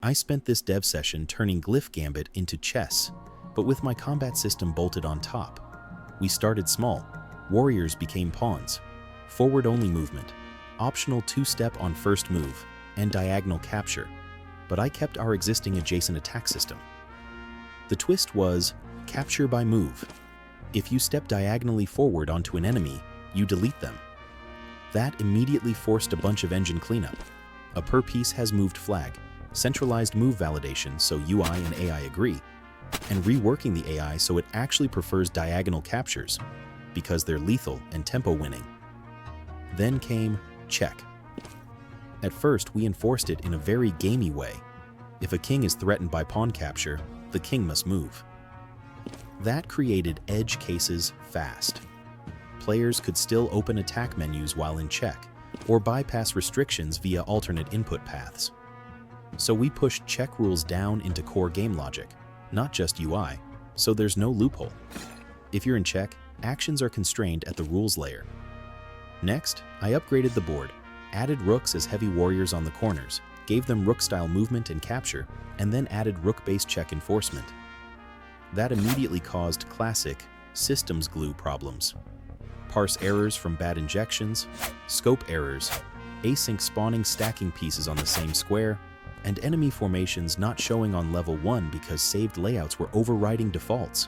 I spent this dev session turning Glyph Gambit into chess, but with my combat system bolted on top. We started small. Warriors became pawns. Forward-only movement, optional two-step on first move, and diagonal capture, but I kept our existing adjacent attack system. The twist was capture by move. If you step diagonally forward onto an enemy, you delete them. That immediately forced a bunch of engine cleanup. A per piece has moved flag, centralized move validation so UI and AI agree, and reworking the AI so it actually prefers diagonal captures, because they're lethal and tempo winning. Then came check. At first, we enforced it in a very gamey way. If a king is threatened by pawn capture, the king must move. That created edge cases fast. Players could still open attack menus while in check, or bypass restrictions via alternate input paths. So we pushed check rules down into core game logic, not just UI, so there's no loophole. If you're in check, actions are constrained at the rules layer. Next, I upgraded the board, added rooks as heavy warriors on the corners, gave them rook-style movement and capture, and then added rook-based check enforcement. That immediately caused classic systems glue problems. Parse errors from bad injections, scope errors, async spawning stacking pieces on the same square, and enemy formations not showing on level 1 because saved layouts were overriding defaults.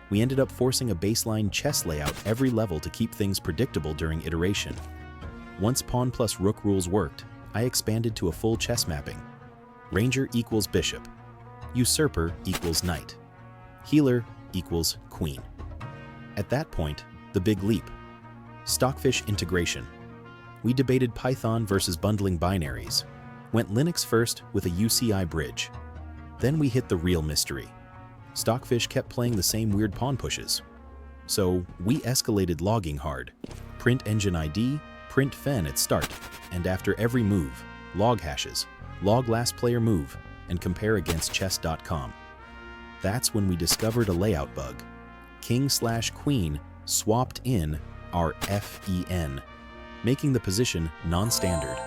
We ended up forcing a baseline chess layout every level to keep things predictable during iteration. Once pawn plus rook rules worked, I expanded to a full chess mapping. Ranger equals bishop. Usurper equals knight. Healer equals queen. At that point, the big leap. Stockfish integration. We debated Python versus bundling binaries. Went Linux first with a UCI bridge. Then we hit the real mystery. Stockfish kept playing the same weird pawn pushes. So we escalated logging hard. Print engine ID, print FEN at start, and after every move, log hashes, log last player move, and compare against chess.com. That's when we discovered a layout bug. King/queen swapped in our FEN, making the position non-standard.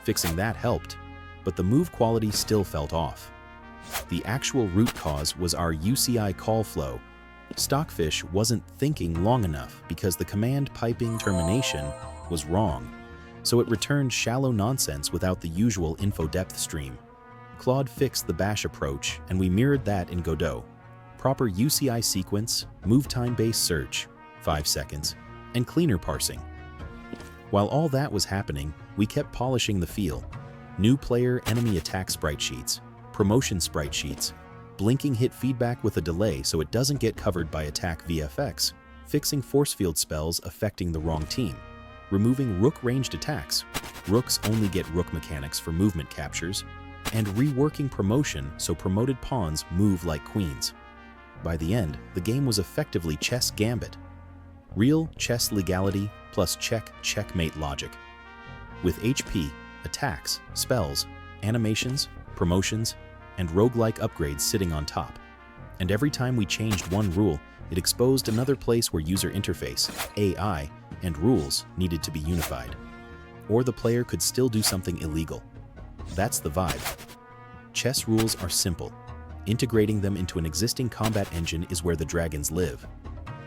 Fixing that helped, but the move quality still felt off. The actual root cause was our UCI call flow. Stockfish wasn't thinking long enough because the command piping termination was wrong, so it returned shallow nonsense without the usual info depth stream. Claude fixed the bash approach, and we mirrored that in Godot. Proper UCI sequence, move time-based search, 5 seconds, and cleaner parsing. While all that was happening, we kept polishing the feel. New player enemy attack sprite sheets, promotion sprite sheets, blinking hit feedback with a delay so it doesn't get covered by attack VFX, fixing force field spells affecting the wrong team, removing rook ranged attacks, rooks only get rook mechanics for movement captures, and reworking promotion so promoted pawns move like queens. By the end, the game was effectively chess gambit. Real chess legality plus checkmate logic. With HP, attacks, spells, animations, promotions, and roguelike upgrades sitting on top. And every time we changed one rule, it exposed another place where user interface, AI, and rules needed to be unified. Or the player could still do something illegal. That's the vibe. Chess rules are simple. Integrating them into an existing combat engine is where the dragons live.